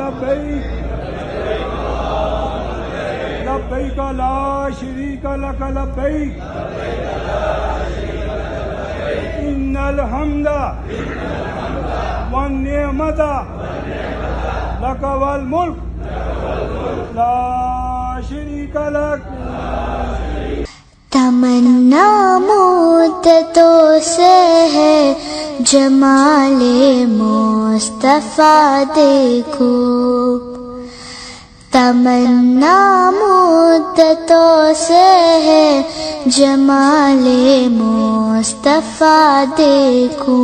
لبیک لبیک لا شریک لک لبیک ان الحمد والنعمت لک والملک لا شریک لک. تمنا مدتوں سے ہے جمال مصطفیٰ دیکھو، تمنا مدتوں سے ہے جمال مصطفیٰ دیکھو.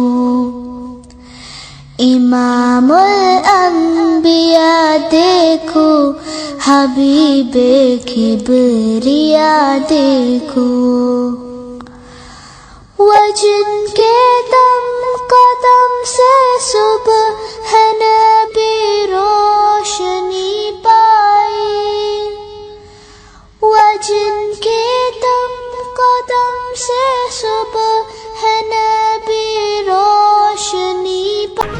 امام الانبیاء دیکھو، حبیب کبریا دیکھو، وہ جن کے دم قدم سے صبح ہے نبی روشنی پائی، وہ جن کے دم قدم سے صبح ہے نبی روشنی پائی.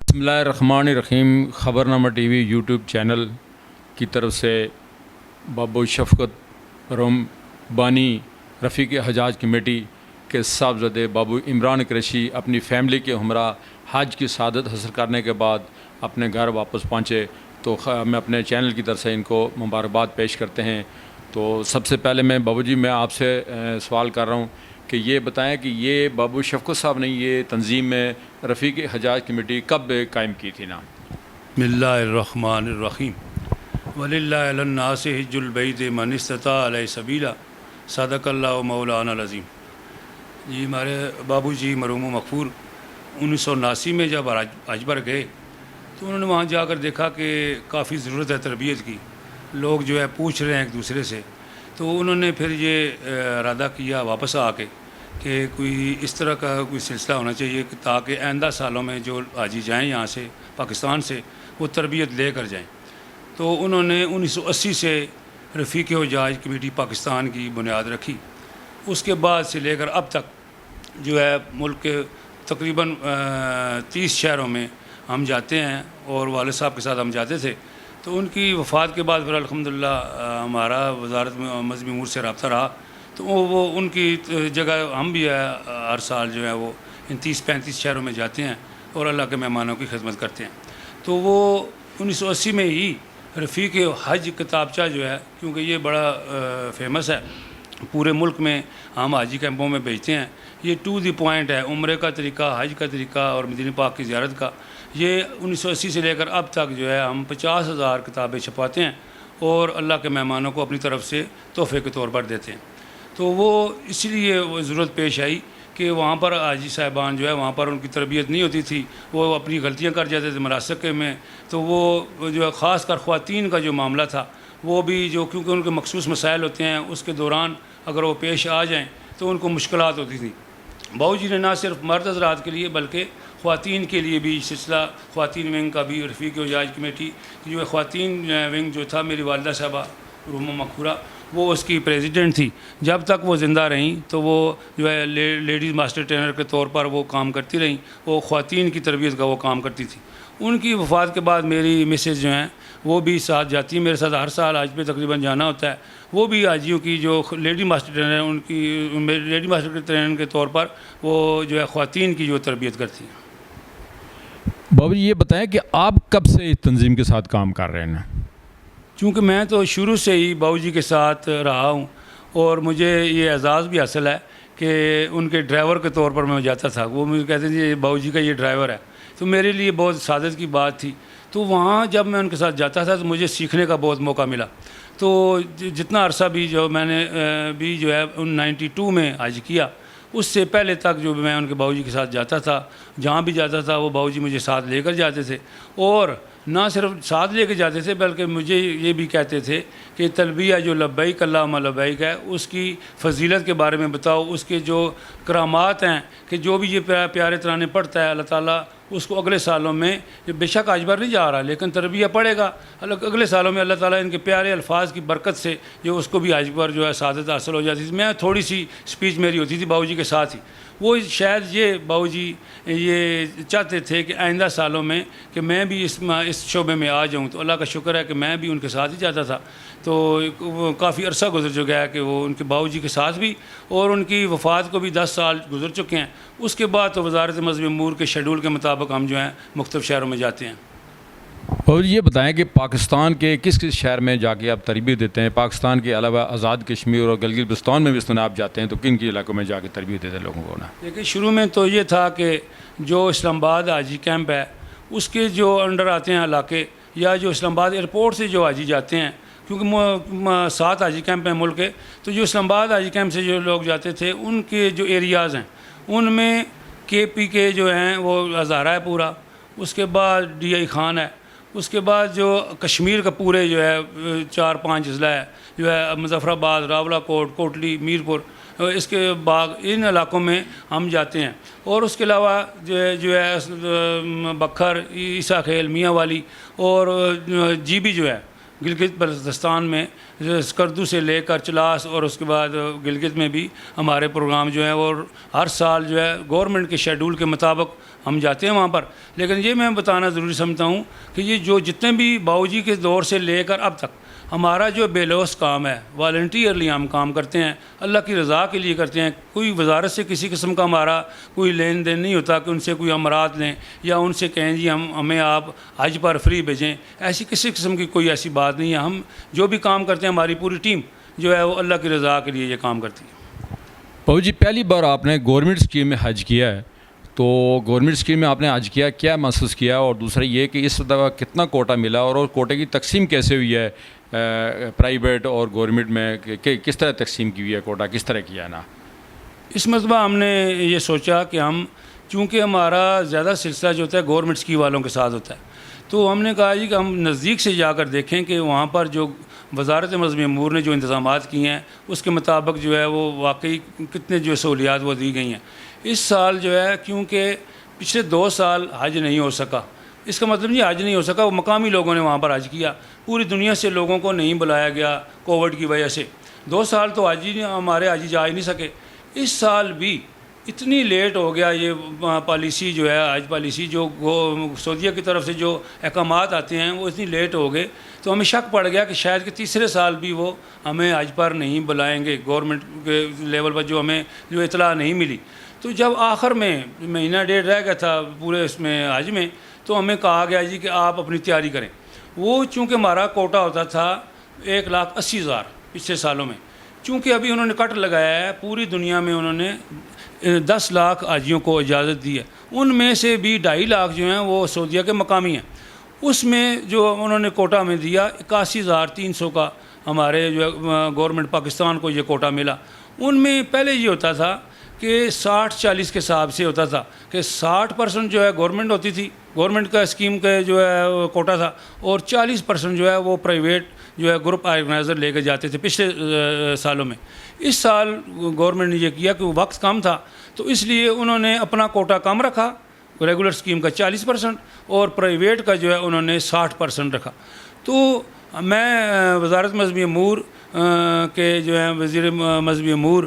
بسم اللہ الرحمن الرحیم. خبرنامہ ٹی وی یوٹیوب چینل کی طرف سے بابو شفقت روم بانی رفیق حجاج کمیٹی کے صاحبزادے بابو عمران قریشی اپنی فیملی کے ہمراہ حج کی سعادت حاصل کرنے کے بعد اپنے گھر واپس پہنچے، تو میں اپنے چینل کی طرف سے ان کو مبارکباد پیش کرتے ہیں. تو سب سے پہلے میں آپ سے سوال کر رہا ہوں کہ یہ بتائیں کہ یہ بابو شفقت صاحب نے یہ تنظیم میں رفیق حجاج کمیٹی کب قائم کی تھی نا؟ بسم اللہ الرحمن الرحیم. وَلِلَّهِ عَلَى النَّاسِ حِجُّ الْبَيْتِ مَنِ اسْتَطَاعَ إِلَيْهِ سَبِيلًا صدق اللہ مولانا العظیم. جی ہمارے بابو جی مرحوم و مغفور 1979 میں جب حج پر گئے تو انہوں نے وہاں جا کر دیکھا کہ کافی ضرورت ہے تربیت کی، لوگ جو ہے پوچھ رہے ہیں ایک دوسرے سے. تو انہوں نے پھر یہ ارادہ کیا واپس آ کے کہ کوئی اس طرح کا کوئی سلسلہ ہونا چاہیے کہ تاکہ آئندہ سالوں میں جو حاجی جائیں یہاں سے پاکستان سے وہ تربیت لے کر جائیں. تو انہوں نے 1980 سے رفیق حجاج کمیٹی پاکستان کی بنیاد رکھی. اس کے بعد سے لے کر اب تک جو ہے ملک کے تقریباً 30 شہروں میں ہم جاتے ہیں، اور والد صاحب کے ساتھ ہم جاتے تھے. تو ان کی وفات کے بعد پھر الحمدللہ ہمارا وزارت مذہبی امور سے رابطہ رہا، تو وہ ان کی جگہ ہم بھی ہر سال جو ہے وہ ان 30-35 شہروں میں جاتے ہیں اور اللہ کے مہمانوں کی خدمت کرتے ہیں. تو وہ 1980 میں ہی رفیق حج کتابچہ جو ہے، کیونکہ یہ بڑا فیمس ہے پورے ملک میں، ہم حاجی کیمپوں میں بھیجتے ہیں. یہ ٹو دی پوائنٹ ہے، عمرے کا طریقہ، حج کا طریقہ اور مدینہ پاک کی زیارت کا. یہ 1980 سے لے کر اب تک جو ہے ہم 50,000 کتابیں چھپاتے ہیں اور اللہ کے مہمانوں کو اپنی طرف سے تحفے کے طور پر دیتے ہیں. تو وہ اس لیے وہ ضرورت پیش آئی کہ وہاں پر حاجی صاحبان جو ہے وہاں پر ان کی تربیت نہیں ہوتی تھی، وہ اپنی غلطیاں کر جاتے تھے مناسک میں. تو وہ جو ہے خاص کر خواتین کا جو معاملہ تھا وہ بھی جو کیونکہ ان کے مخصوص مسائل ہوتے ہیں اس کے دوران اگر وہ پیش آ جائیں تو ان کو مشکلات ہوتی تھیں. باؤ جی نے نہ صرف مرد حضرات کے لیے بلکہ خواتین کے لیے بھی سلسلہ خواتین ونگ کا بھی رفیق حجاج کمیٹی جو ہے خواتین ونگ جو تھا، میری والدہ صاحبہ مرحومہ مغفورہ وہ اس کی پریزیڈنٹ تھی. جب تک وہ زندہ رہیں تو وہ جو ہے لیڈیز ماسٹر ٹرینر کے طور پر وہ کام کرتی رہیں، وہ خواتین کی تربیت کا وہ کام کرتی تھی. ان کی وفات کے بعد میری مسز جو ہیں وہ بھی ساتھ جاتی ہیں میرے ساتھ، ہر سال حج پہ تقریباً جانا ہوتا ہے. وہ بھی حاجیوں کی جو لیڈی ماسٹر ٹرینر ان کی لیڈی ماسٹر ٹرینر کے طور پر وہ جو ہے خواتین کی جو تربیت کرتی ہیں. بابو جی یہ بتائیں کہ آپ کب سے اس تنظیم کے ساتھ کام کر رہے ہیں؟ چونکہ میں تو شروع سے ہی باؤ جی کے ساتھ رہا ہوں اور مجھے یہ اعزاز بھی حاصل ہے کہ ان کے ڈرائیور کے طور پر میں جاتا تھا. وہ مجھے کہتے تھے باؤ جی کا یہ ڈرائیور ہے، تو میرے لیے بہت سعادت کی بات تھی. تو وہاں جب میں ان کے ساتھ جاتا تھا تو مجھے سیکھنے کا بہت موقع ملا. تو جتنا عرصہ بھی جو میں نے بھی جو ہے 92 میں حج کیا، اس سے پہلے تک جو میں ان کے باؤ جی کے ساتھ جاتا تھا، جہاں بھی جاتا تھا وہ باؤ جی مجھے ساتھ لے کر جاتے تھے. اور نہ صرف ساتھ لے کے جاتے تھے بلکہ مجھے یہ بھی کہتے تھے کہ تلبیہ جو لبیک اللہم لبیک ہے اس کی فضیلت کے بارے میں بتاؤ، اس کے جو کرامات ہیں کہ جو بھی یہ پیارے ترانے پڑھتا ہے اللہ تعالیٰ اس کو اگلے سالوں میں بے شک آج بار نہیں جا رہا لیکن تربیہ پڑے گا اگلے سالوں میں اللہ تعالیٰ ان کے پیارے الفاظ کی برکت سے جو اس کو بھی آج بار جو ہے سعادت حاصل ہو جاتی تھی. میں تھوڑی سی اسپیچ میری ہوتی تھی باؤ جی کے ساتھ ہی. وہ شاید یہ باؤ جی یہ چاہتے تھے کہ آئندہ سالوں میں کہ میں بھی اس شعبے میں آ جاؤں. تو اللہ کا شکر ہے کہ میں بھی ان کے ساتھ ہی جاتا تھا. تو کافی عرصہ گزر چکا ہے کہ وہ ان کے باؤ جی کے ساتھ بھی, اور ان کی وفات کو بھی 10 سال گزر چکے ہیں. اس کے بعد تو وزارت مذہبی امور کے شیڈول کے مطابق ہم جو ہیں مختلف شہروں میں جاتے ہیں. اور یہ بتائیں کہ پاکستان کے کس کس شہر میں جا کے آپ تربیت دیتے ہیں؟ پاکستان کے علاوہ آزاد کشمیر اور گلگت بلتستان میں بھی سنا آپ جاتے ہیں, تو کن کی علاقوں میں جا کے تربیت دیتے ہیں لوگوں کو نا؟ دیکھیے شروع میں تو یہ تھا کہ جو اسلام آباد حاجی کیمپ ہے اس کے جو انڈر آتے ہیں علاقے, یا جو اسلام آباد ایئرپورٹ سے جو حاجی جاتے ہیں, کیونکہ 7 حاجی کیمپ ہیں ملک کے, تو جو اسلام آباد حاجی کیمپ سے جو لوگ جاتے تھے ان کے جو ایریاز ہیں ان میں KP کے جو ہیں وہ ہزارہ ہے پورا, اس کے بعد DI خان ہے, اس کے بعد جو کشمیر کا پورے جو ہے 4-5 اضلاع ہے جو ہے مظفر آباد, راولا کوٹ, کوٹلی, میرپور, اس کے باغ, ان علاقوں میں ہم جاتے ہیں. اور اس کے علاوہ جو ہے بکھر, عیسیٰ خیل, میاں والی اور GB جو ہے گلگت بلتستان میں اسکردو سے لے کر چلاس, اور اس کے بعد گلگت میں بھی ہمارے پروگرام جو ہیں, اور ہر سال جو ہے گورنمنٹ کے شیڈول کے مطابق ہم جاتے ہیں وہاں پر. لیکن یہ میں بتانا ضروری سمجھتا ہوں کہ یہ جو جتنے بھی باؤ جی کے دور سے لے کر اب تک ہمارا جو بے لوث کام ہے, والنٹیئرلی ہم کام کرتے ہیں, اللہ کی رضا کے لیے کرتے ہیں. کوئی وزارت سے کسی قسم کا ہمارا کوئی لین دین نہیں ہوتا کہ ان سے کوئی امرات لیں یا ان سے کہیں جی ہمیں آپ حج پر فری بھیجیں. ایسی کسی قسم کی کوئی ایسی بات نہیں ہے. ہم جو بھی کام کرتے ہیں ہماری پوری ٹیم جو ہے وہ اللہ کی رضا کے لیے یہ کام کرتی ہے. باؤ جی پہلی بار آپ نے گورنمنٹ اسکیم میں حج کیا ہے, تو گورنمنٹ اسکیم میں آپ نے حج کیا محسوس کیا؟ اور دوسرا یہ کہ اس دفعہ کتنا کوٹا ملا, اور کوٹے کی تقسیم کیسے ہوئی ہے پرائیویٹ اور گورنمنٹ میں, کہ کس طرح تقسیم کی ہوئی ہے, کوٹا کس طرح کیا ہے نا؟ اس مرتبہ ہم نے یہ سوچا کہ ہم چونکہ ہمارا زیادہ سلسلہ جو ہوتا ہے گورنمنٹ اسکیم والوں کے ساتھ ہوتا ہے, تو ہم نے کہا جی کہ ہم نزدیک سے جا کر دیکھیں کہ وہاں پر جو وزارت مذہبی امور نے جو انتظامات کیے ہیں اس کے مطابق جو ہے وہ واقعی کتنے جو سہولیات وہ دی گئی ہیں. اس سال جو ہے کیونکہ پچھلے 2 سال حج نہیں ہو سکا, اس کا مطلب نہیں حج نہیں ہو سکا, وہ مقامی لوگوں نے وہاں پر حج کیا, پوری دنیا سے لوگوں کو نہیں بلایا گیا کووڈ کی وجہ سے. 2 سال تو حاجی ہمارے حاجی جا ہی نہیں سکے. اس سال بھی اتنی لیٹ ہو گیا یہ پالیسی جو ہے حج پالیسی جو سعودیہ کی طرف سے جو احکامات آتے ہیں وہ اتنی لیٹ ہو گئے, تو ہمیں شک پڑ گیا کہ شاید کہ تیسرے سال بھی وہ ہمیں حج پر نہیں بلائیں گے. گورنمنٹ کے لیول پر جو ہمیں جو اطلاع نہیں ملی, تو جب آخر میں مہینہ ڈیڑھ رہ گیا تھا پورے اس میں حج میں, تو ہمیں کہا گیا جی کہ آپ اپنی تیاری کریں. وہ چونکہ ہمارا کوٹا ہوتا تھا 1,80,000 پچھلے سالوں میں, چونکہ ابھی انہوں نے کٹ لگایا ہے, پوری دنیا میں انہوں نے 10 لاکھ حاجیوں کو اجازت دی ہے. ان میں سے بھی 2.5 لاکھ جو ہیں وہ سعودیہ کے مقامی ہیں. اس میں جو انہوں نے کوٹا میں دیا 81,300 کا ہمارے جو گورنمنٹ پاکستان کو یہ کوٹا ملا. ان میں پہلے یہ ہوتا تھا کہ 60-40 کے حساب سے ہوتا تھا کہ 60% جو ہے گورنمنٹ ہوتی تھی, گورنمنٹ کا اسکیم کا جو ہے کوٹا تھا, اور 40% جو ہے وہ پرائیویٹ جو ہے گروپ آرگنائزر لے کے جاتے تھے پچھلے سالوں میں. اس سال گورنمنٹ نے یہ کیا کہ وقت کم تھا, تو اس لیے انہوں نے اپنا کوٹا کم رکھا, ریگولر اسکیم کا 40% اور پرائیویٹ کا جو ہے انہوں نے 60% رکھا. تو میں وزارت مذہبی امور کے جو ہیں وزیر مذہبی امور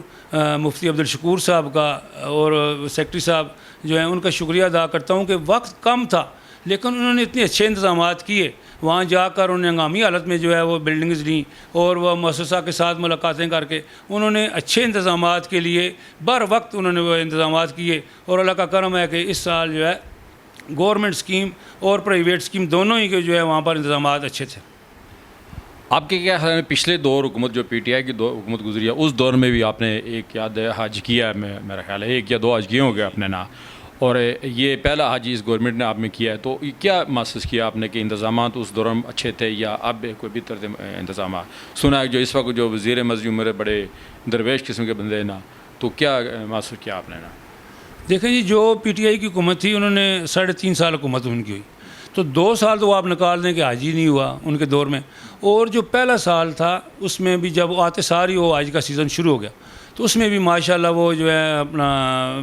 مفتی عبدالشکور صاحب کا اور سیکرٹری صاحب جو ہیں ان کا شکریہ ادا کرتا ہوں کہ وقت کم تھا لیکن انہوں نے اتنے اچھے انتظامات کیے. وہاں جا کر انہوں نے ہنگامی حالت میں جو ہے وہ بلڈنگز لیں, اور وہ مؤسسہ کے ساتھ ملاقاتیں کر کے انہوں نے اچھے انتظامات کے لیے بر وقت انہوں نے وہ انتظامات کیے. اور اللہ کا کرم ہے کہ اس سال جو ہے گورنمنٹ اسکیم اور پرائیویٹ اسکیم دونوں ہی کے جو ہے وہاں پر انتظامات اچھے تھے. آپ کے کیا خیال ہے پچھلے دور حکومت جو PTI کی حکومت گزری ہے اس دور میں بھی آپ نے ایک یاد حج کیا ہے, میرا خیال ہے 1 یا 2 حج کیے ہوں گے آپ نے نا, اور یہ پہلا حج اس گورنمنٹ نے آپ میں کیا ہے, تو کیا محسوس کیا آپ نے کہ انتظامات اس دوران اچھے تھے یا اب کوئی بھی طرح انتظامات؟ سنا ہے جو اس وقت جو وزیر مذہبی امور بڑے درویش قسم کے بندے ہیں نا, تو کیا محسوس کیا آپ نے نا؟ دیکھیں جی جو PTI کی حکومت تھی انہوں نے 3.5 سال حکومت ان کی ہوئی, تو 2 سال تو آپ نکال دیں کہ حج ہی نہیں ہوا ان کے دور میں. اور جو پہلا سال تھا اس میں بھی جب آتے ساری وہ حج کا سیزن شروع ہو گیا تو اس میں بھی ماشاءاللہ وہ جو ہے اپنا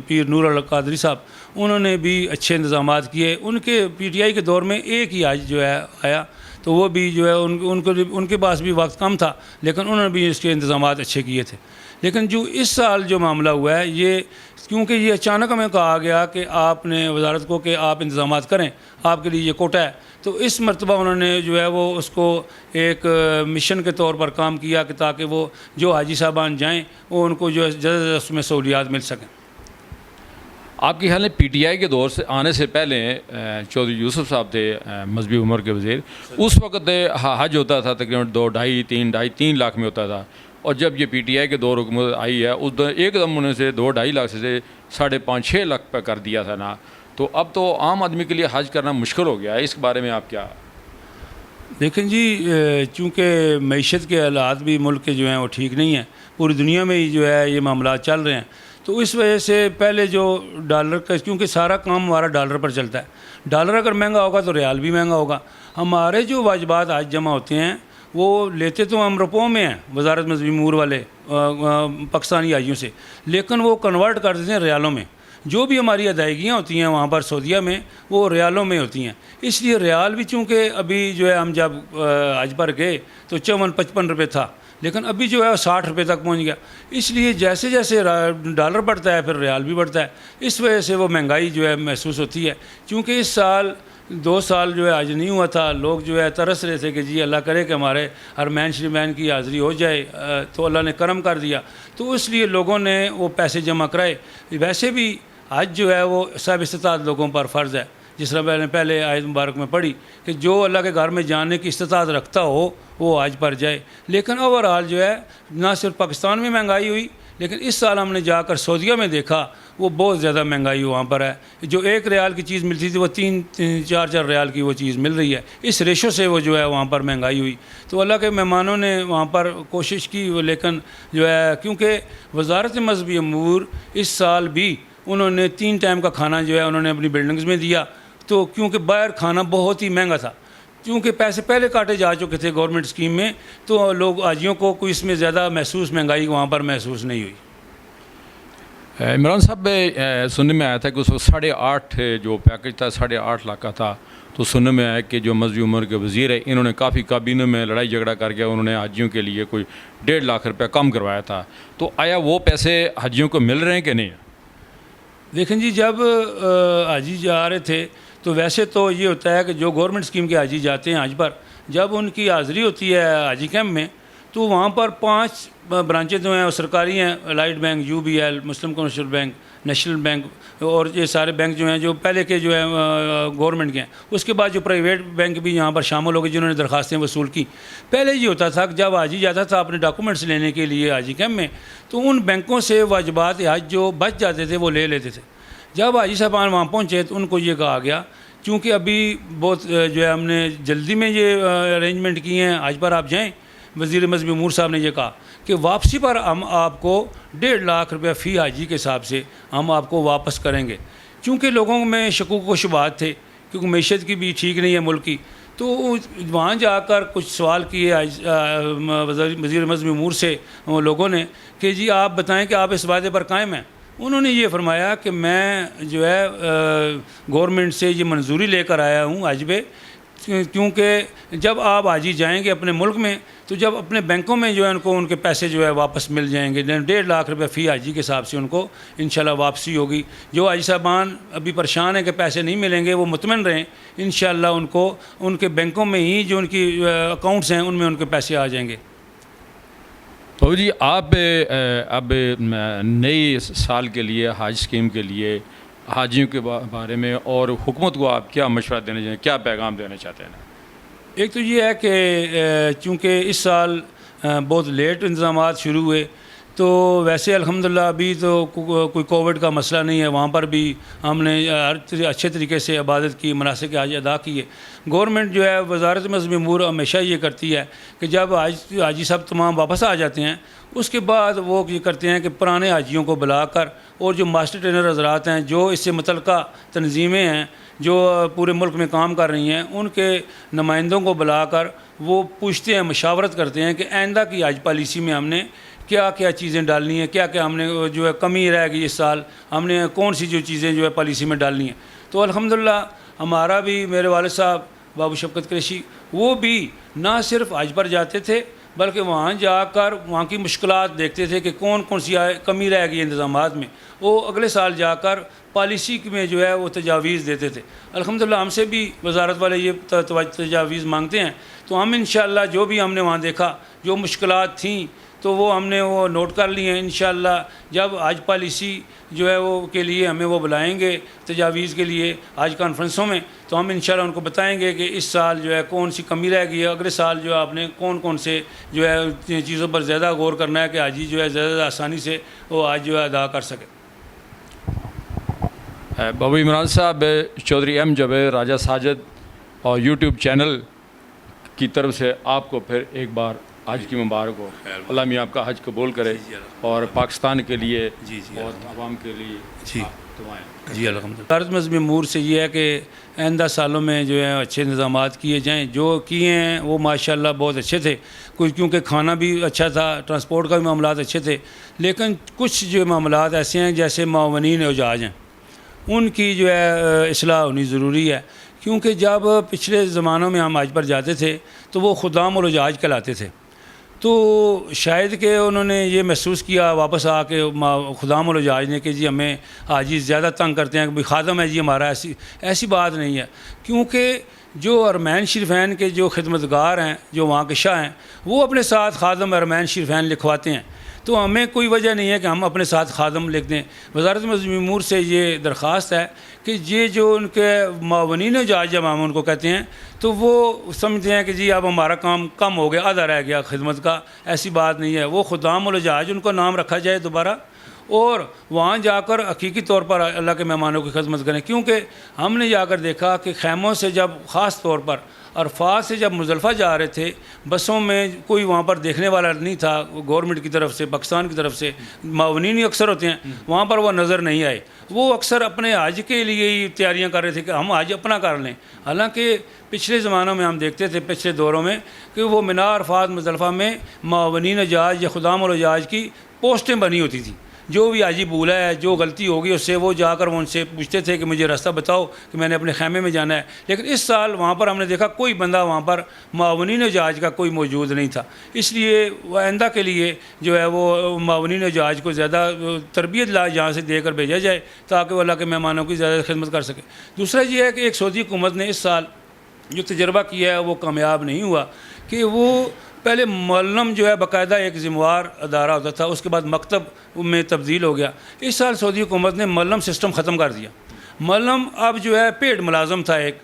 پیر نور القادری صاحب انہوں نے بھی اچھے انتظامات کیے. ان کے پی ٹی آئی کے دور میں ایک ہی حج جو ہے آیا تو وہ بھی جو ہے ان کے پاس بھی وقت کم تھا لیکن انہوں نے بھی اس کے انتظامات اچھے کیے تھے. لیکن جو اس سال جو معاملہ ہوا ہے یہ کیونکہ یہ اچانک ہمیں کہا گیا کہ آپ نے وزارت کو کہ آپ انتظامات کریں, آپ کے لیے یہ کوٹا ہے, تو اس مرتبہ انہوں نے جو ہے وہ اس کو ایک مشن کے طور پر کام کیا کہ تاکہ وہ جو حاجی صاحبان جائیں وہ ان کو جو ہے جلد اس میں سہولیات مل سکیں. آپ کے خیال میں پی ٹی آئی کے دور سے آنے سے پہلے چودھری یوسف صاحب تھے مذہبی امور کے وزیر, اس وقت حج ہوتا تھا تقریباً 2.5 لاکھ میں ہوتا تھا, اور جب یہ پی ٹی آئی کے دور حکومت آئی ہے اس دور ایک دم انہوں نے 2.5 لاکھ سے 5.5-6 لاکھ پہ کر دیا تھا نا. تو اب تو عام آدمی کے لیے حج کرنا مشکل ہو گیا ہے, اس بارے میں آپ کیا دیکھیں جی, چونکہ معیشت کے حالات بھی ملک کے جو ہیں وہ ٹھیک نہیں ہیں, پوری دنیا میں ہی جو ہے یہ معاملات چل رہے ہیں, تو اس وجہ سے پہلے جو ڈالر کا کیونکہ سارا کام ہمارا ڈالر پر چلتا ہے, ڈالر اگر مہنگا ہوگا تو ریال بھی مہنگا ہوگا. ہمارے جو واجبات آج جمع ہوتے ہیں وہ لیتے تو ہم روپوں میں ہیں وزارت مذہبی امور والے پاکستانی حاجیوں سے, لیکن وہ کنورٹ کر دیتے ہیں ریالوں میں. جو بھی ہماری ادائیگیاں ہوتی ہیں وہاں پر سعودیہ میں وہ ریالوں میں ہوتی ہیں, اس لیے ریال بھی چونکہ ابھی جو ہے ہم جب حج پر گئے تو 54-55 روپے تھا, لیکن ابھی جو ہے 60 روپے تک پہنچ گیا. اس لیے جیسے جیسے ڈالر بڑھتا ہے پھر ریال بھی بڑھتا ہے, اس وجہ سے وہ مہنگائی جو ہے محسوس ہوتی ہے. چونکہ اس سال 2 سال جو ہے حج نہیں ہوا تھا, لوگ جو ہے ترس رہے تھے کہ جی اللہ کرے کہ ہمارے حرمین شریفین کی حاضری ہو جائے, تو اللہ نے کرم کر دیا, تو اس لیے لوگوں نے وہ پیسے جمع کرائے. ویسے بھی حج جو ہے وہ صاحب استطاعت لوگوں پر فرض ہے, جس طرح میں نے پہلے آیت مبارک میں پڑھی کہ جو اللہ کے گھر میں جانے کی استطاعت رکھتا ہو وہ حج پر جائے. لیکن اوورآل جو ہے نہ صرف پاکستان میں مہنگائی ہوئی, لیکن اس سال ہم نے جا کر سعودیہ میں دیکھا وہ بہت زیادہ مہنگائی وہاں پر ہے. جو 1 ریال کی چیز ملتی تھی وہ 3-4 ریال کی وہ چیز مل رہی ہے. اس ریشو سے وہ جو ہے وہاں پر مہنگائی ہوئی. تو اللہ کے مہمانوں نے وہاں پر کوشش کی, لیکن جو ہے کیونکہ وزارت مذہبی امور اس سال بھی انہوں نے 3 ٹائم کا کھانا جو ہے انہوں نے اپنی بلڈنگز میں دیا, تو کیونکہ باہر کھانا بہت ہی مہنگا تھا, کیونکہ پیسے پہلے کاٹے جا چکے تھے گورنمنٹ اسکیم میں, تو لوگ حاجیوں کو کوئی اس میں زیادہ مہنگائی وہاں پر محسوس نہیں ہوئی. عمران صاحب سننے میں آیا تھا کہ اس وقت 8.5 جو پیکج تھا 8.5 لاکھ کا تھا, تو سننے میں آیا کہ جو مذہبی امور کے وزیر ہے انہوں نے کافی کابینوں میں لڑائی جھگڑا کر کے انہوں نے حاجیوں کے لیے کوئی 1.5 لاکھ روپے کم کروایا تھا. تو آیا وہ پیسے حاجیوں کو مل رہے ہیں کہ نہیں؟ دیکھیں جی, جب حاجی جا رہے تھے تو ویسے تو یہ ہوتا ہے کہ جو گورنمنٹ اسکیم کے حاجی جاتے ہیں حج پر, جب ان کی حاضری ہوتی ہے حاجی کیمپ میں تو وہاں پر 5 برانچیں جو ہیں وہ سرکاری ہیں, الائٹ بینک, UBL, مسلم کمرشل بینک, نیشنل بینک, اور یہ سارے بینک جو ہیں جو پہلے کے جو ہیں گورنمنٹ کے ہیں. اس کے بعد جو پرائیویٹ بینک بھی یہاں پر شامل ہو گئے جنہوں نے درخواستیں وصول کی. پہلے یہ ہوتا تھا کہ جب حاجی جاتا تھا اپنے ڈاکومنٹس لینے کے لیے حاجی کیمپ میں, تو ان بینکوں سے واجبات حج جو بچ جاتے تھے وہ لے لیتے تھے. جب حاجی صاحبان وہاں پہنچے تو ان کو یہ کہا گیا, چونکہ ابھی بہت جو ہے ہم نے جلدی میں یہ ارینجمنٹ کیے ہیں, حج پر آپ جائیں. وزیر مذہبی امور صاحب نے یہ کہا کہ واپسی پر ہم آپ کو 1.5 لاکھ روپے فی حاجی کے حساب سے ہم آپ کو واپس کریں گے. چونکہ لوگوں میں شکوک و شبہات تھے, کیونکہ معیشت کی بھی ٹھیک نہیں ہے ملک کی, تو وہاں جا کر کچھ سوال کیے وزیر مذہبی امور سے لوگوں نے کہ جی آپ بتائیں کہ آپ اس وعدے پر قائم ہیں. انہوں نے یہ فرمایا کہ میں جو ہے گورنمنٹ سے یہ منظوری لے کر آیا ہوں حج پہ, کیونکہ جب آپ حاجی جائیں گے اپنے ملک میں تو جب اپنے بینکوں میں جو ہے ان کو ان کے پیسے جو ہے واپس مل جائیں گے. 1.5 لاکھ روپے فی حاجی کے حساب سے ان کو انشاءاللہ واپسی ہوگی. جو حاجی صاحبان ابھی پریشان ہیں کہ پیسے نہیں ملیں گے وہ مطمئن رہیں, انشاءاللہ ان کو ان کے بینکوں میں ہی جو ان کی اکاؤنٹس ہیں ان میں ان کے پیسے آ جائیں گے. تو جی آپ اب نئی سال کے لیے حج اسکیم کے لیے حاجیوں کے بارے میں اور حکومت کو آپ کیا مشورہ دینا چاہیں, کیا پیغام دینا چاہتے ہیں؟ ایک تو یہ ہے کہ چونکہ اس سال بہت لیٹ انتظامات شروع ہوئے, تو ویسے الحمدللہ ابھی تو کوئی کووڈ کا مسئلہ نہیں ہے, وہاں پر بھی ہم نے ہر اچھے طریقے سے عبادت کی, مناسک حج ادا کیے. گورنمنٹ جو ہے وزارت مذہبی امور ہمیشہ یہ کرتی ہے کہ جب حاجی صاحب تمام واپس آ جاتے ہیں اس کے بعد وہ یہ کرتے ہیں کہ پرانے حاجیوں کو بلا کر اور جو ماسٹر ٹرینر حضرات ہیں جو اس سے متعلقہ تنظیمیں ہیں جو پورے ملک میں کام کر رہی ہیں ان کے نمائندوں کو بلا کر وہ پوچھتے ہیں، مشاورت کرتے ہیں کہ آئندہ کی حج پالیسی میں ہم نے کیا کیا چیزیں ڈالنی ہیں، کیا کیا ہم نے جو ہے کمی رہ گئی اس سال، ہم نے کون سی جو چیزیں جو ہے پالیسی میں ڈالنی ہیں۔ تو الحمدللہ ہمارا بھی، میرے والد صاحب بابو شفقت قریشی، وہ بھی نہ صرف حج پر جاتے تھے بلکہ وہاں جا کر وہاں کی مشکلات دیکھتے تھے کہ کون کون سی کمی رہ گئی انتظامات میں، وہ اگلے سال جا کر پالیسی میں جو ہے وہ تجاویز دیتے تھے۔ الحمدللہ ہم سے بھی وزارت والے یہ تجاویز مانگتے ہیں، تو ہم انشاءاللہ جو بھی ہم نے وہاں دیکھا، جو مشکلات تھیں تو وہ ہم نے وہ نوٹ کر لی ہیں۔ انشاءاللہ جب حج پالیسی جو ہے وہ کے لیے ہمیں وہ بلائیں گے تجاویز کے لیے حج کانفرنسوں میں، تو ہم انشاءاللہ ان کو بتائیں گے کہ اس سال جو ہے کون سی کمی رہ گئی ہے، اگلے سال جو ہے آپ نے کون کون سے جو ہے چیزوں پر زیادہ غور کرنا ہے کہ حاجی جو ہے زیادہ آسانی سے وہ حج جو ہے ادا کر سکے۔ بابو عمران صاحب، چودھری ایم جاوید راجہ ساجد اور یوٹیوب چینل کی طرف سے آپ کو پھر ایک بار حج کی مبارک ہو، اللہ میاں آپ کا حج قبول کرے اور پاکستان کے لیے اور عوام کے لیے دعائیں۔ جی الحمدللہ۔ وزارت مذہبی امور سے یہ ہے کہ آئندہ سالوں میں جو ہے اچھے انتظامات کیے جائیں، جو کیے ہیں وہ ماشاءاللہ بہت اچھے تھے، کیونکہ کھانا بھی اچھا تھا، ٹرانسپورٹ کا بھی معاملات اچھے تھے، لیکن کچھ جو معاملات ایسے ہیں جیسے معاونین اعجاج ہیں، ان کی جو ہے اصلاح ہونی ضروری ہے، کیونکہ جب پچھلے زمانوں میں ہم حج پر جاتے تھے تو وہ خدام الاعجاج کہلاتے تھے، تو شاید کہ انہوں نے یہ محسوس کیا واپس آ کے خدام الاعجاج نے کہ جی ہمیں حاجی زیادہ تنگ کرتے ہیں کہ خادم ہے جی ہمارا، ایسی بات نہیں ہے، کیونکہ جو حرمین شریفین کے جو خدمتگار ہیں، جو وہاں کے شاہ ہیں، وہ اپنے ساتھ خادم حرمین شریفین لکھواتے ہیں، تو ہمیں کوئی وجہ نہیں ہے کہ ہم اپنے ساتھ خادم لکھ دیں۔ وزارت مذہبی امور سے یہ درخواست ہے کہ یہ جو ان کے معاونین اعجاج جب ہم ان کو کہتے ہیں تو وہ سمجھتے ہیں کہ جی اب ہمارا کام کم ہو گیا، آدھا رہ گیا خدمت کا، ایسی بات نہیں ہے۔ وہ خدام الاعجاج ان کو نام رکھا جائے دوبارہ، اور وہاں جا کر حقیقی طور پر اللہ کے مہمانوں کی خدمت کریں، کیونکہ ہم نے جا کر دیکھا کہ خیموں سے جب خاص طور پر عرفات سے جب مزدلفہ جا رہے تھے، بسوں میں کوئی وہاں پر دیکھنے والا نہیں تھا، گورنمنٹ کی طرف سے، پاکستان کی طرف سے معاونین ہی اکثر ہوتے ہیں، وہاں پر وہ نظر نہیں آئے، وہ اکثر اپنے حج کے لیے ہی تیاریاں کر رہے تھے کہ ہم حج اپنا کر لیں، حالانکہ پچھلے زمانوں میں ہم دیکھتے تھے، پچھلے دوروں میں، کہ وہ مینا عرفات مزدلفہ میں معاونین اعجاج یا خدام الاعجاج کی پوسٹیں بنی ہوتی تھیں، جو بھی حاجی بھولا ہے، جو غلطی ہوگی اس سے وہ جا کر وہ ان سے پوچھتے تھے کہ مجھے راستہ بتاؤ کہ میں نے اپنے خیمے میں جانا ہے، لیکن اس سال وہاں پر ہم نے دیکھا کوئی بندہ وہاں پر معاونین اعجاج کا کوئی موجود نہیں تھا، اس لیے آئندہ کے لیے جو ہے وہ معاونین اعجاج کو زیادہ تربیت یہاں سے دے کر بھیجا جائے تاکہ وہ اللہ کے مہمانوں کی زیادہ خدمت کر سکے۔ دوسرا یہ ہے کہ ایک سعودی حکومت نے اس سال جو تجربہ کیا ہے وہ کامیاب نہیں ہوا، کہ وہ پہلے معلم جو ہے باقاعدہ ایک ذمہ دار ادارہ ہوتا تھا، اس کے بعد مکتب میں تبدیل ہو گیا۔ اس سال سعودی حکومت نے معلم سسٹم ختم کر دیا، معلم اب جو ہے پیڈ ملازم تھا ایک،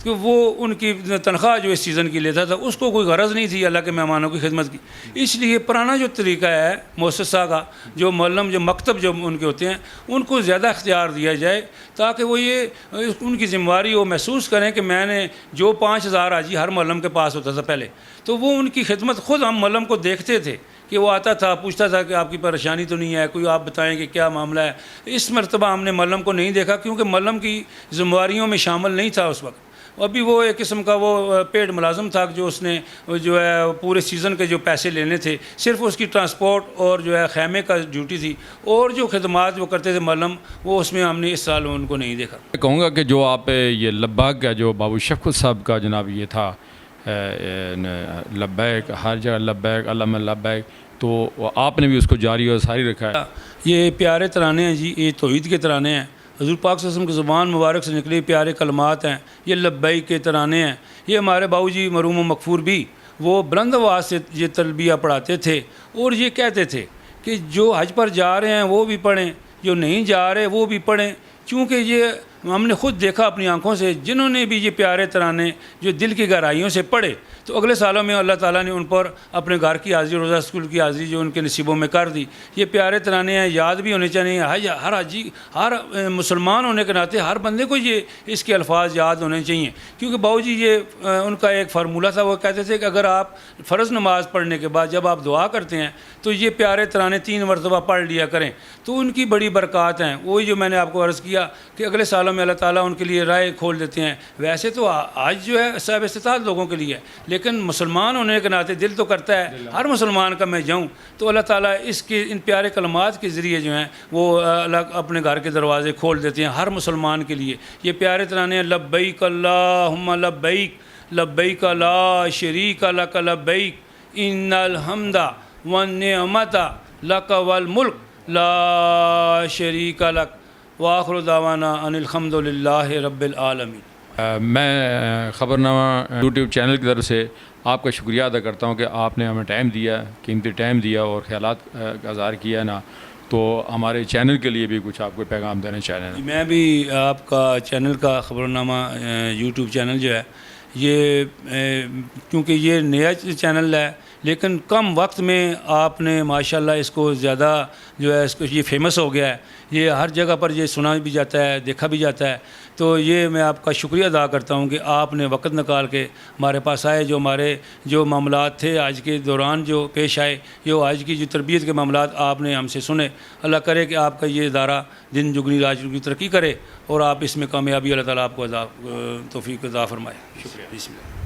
کہ وہ ان کی تنخواہ جو اس سیزن کی لیتا تھا، اس کو کوئی غرض نہیں تھی اللہ کے مہمانوں کی خدمت کی، اس لیے پرانا جو طریقہ ہے مؤسسہ کا، جو معلم جو مکتب جو ان کے ہوتے ہیں ان کو زیادہ اختیار دیا جائے تاکہ وہ یہ ان کی ذمہ داری وہ محسوس کریں کہ میں نے جو 5000 حاجی ہر معلم کے پاس ہوتا تھا پہلے، تو وہ ان کی خدمت خود ہم معلم کو دیکھتے تھے کہ وہ آتا تھا، پوچھتا تھا کہ آپ کی پریشانی تو نہیں ہے کوئی، آپ بتائیں کہ کیا معاملہ ہے۔ اس مرتبہ ہم نے معلم کو نہیں دیکھا کیونکہ معلم کی ذمہ داریوں میں شامل نہیں تھا اس وقت، ابھی وہ ایک قسم کا وہ پیڈ ملازم تھا جو اس نے جو ہے پورے سیزن کے جو پیسے لینے تھے صرف اس کی ٹرانسپورٹ اور جو ہے خیمے کا ڈیوٹی تھی، اور جو خدمات وہ کرتے تھے معلم وہ اس میں ہم نے اس سال ان کو نہیں دیکھا۔ میں کہوں گا کہ جو آپ یہ لبیک کا جو بابو شفقت صاحب کا جناب یہ تھا لبیک، ہر جگہ لبیک اللہم لبیک، تو آپ نے بھی اس کو جاری اور ساری رکھا ہے۔ یہ پیارے ترانے ہیں جی، یہ توحید کے ترانے ہیں، حضور پاک صلی اللہ علیہ وسلم کی زبان مبارک سے نکلے پیارے کلمات ہیں، یہ لبیک کے ترانے ہیں۔ یہ ہمارے باؤ جی مرحوم و مغفور بھی وہ بلند آواز سے یہ تلبیہ پڑھاتے تھے اور یہ کہتے تھے کہ جو حج پر جا رہے ہیں وہ بھی پڑھیں، جو نہیں جا رہے وہ بھی پڑھیں، کیونکہ یہ ہم نے خود دیکھا اپنی آنکھوں سے، جنہوں نے بھی یہ پیارے ترانے جو دل کی گہرائیوں سے پڑھے تو اگلے سالوں میں اللہ تعالیٰ نے ان پر اپنے گھر کی حاضری، روزہ اسکول کی حاضری جو ان کے نصیبوں میں کر دی۔ یہ پیارے ترانے ہیں، یاد بھی ہونے چاہیے، ہر حاجی، ہر مسلمان ہونے کے ناطے ہر بندے کو یہ اس کے الفاظ یاد ہونے چاہیے، کیونکہ باؤ جی یہ ان کا ایک فارمولہ تھا، وہ کہتے تھے کہ اگر آپ فرض نماز پڑھنے کے بعد جب آپ دعا کرتے ہیں تو یہ پیارے ترانے 3 مرتبہ پڑھ لیا کریں، تو ان کی بڑی برکات ہیں۔ وہی جو میں نے آپ کو عرض کیا کہ اگلے سالوں عالم میں اللہ تعالیٰ ان کے لیے رائے کھول دیتے ہیں. ویسے تو آج جو ہے صاحب استطاعت لوگوں کے لیے ہے، لیکن مسلمان ہونے کے ناطے دل تو کرتا ہے ہر مسلمان کا میں جاؤں. تو اللہ تعالیٰ اس کے ان پیارے کلمات کے ذریعے جو ہیں وہ اللہ اپنے گھر کے دروازے کھول دیتے ہیں ہر مسلمان کے لیے. یہ پیارے ترانے ہیں، لبیک اللہم لبیک لبیک لا شریک لک لبیک ان الحمد والنعمت لک والملک لا شریک لک وآخر دعوانا ان الحمد للہ رب العالمین. میں خبرنامہ یوٹیوب چینل کی طرف سے آپ کا شکریہ ادا کرتا ہوں کہ آپ نے ہمیں ٹائم دیا، قیمتی ٹائم دیا اور خیالات کا اظہار کیا نا. تو ہمارے چینل کے لیے بھی کچھ آپ کو پیغام دینا چاہ رہے ہیں. میں بھی آپ کا چینل کا خبرنامہ یوٹیوب چینل جو ہے یہ کیونکہ یہ نیا چینل ہے لیکن کم وقت میں آپ نے ماشاءاللہ اس کو زیادہ جو ہے اس کو یہ فیمس ہو گیا ہے، یہ ہر جگہ پر یہ سنا بھی جاتا ہے، دیکھا بھی جاتا ہے. تو یہ میں آپ کا شکریہ ادا کرتا ہوں کہ آپ نے وقت نکال کے ہمارے پاس آئے. جو معاملات تھے آج کے دوران جو پیش آئے، جو آج کی جو تربیت کے معاملات آپ نے ہم سے سنے. اللہ کرے کہ آپ کا یہ ادارہ دن جگنی رات جگنی ترقی کرے اور آپ اس میں کامیابی اللہ تعالیٰ آپ کو توفیق عطا فرمائے. شکریہ. بسم اللہ.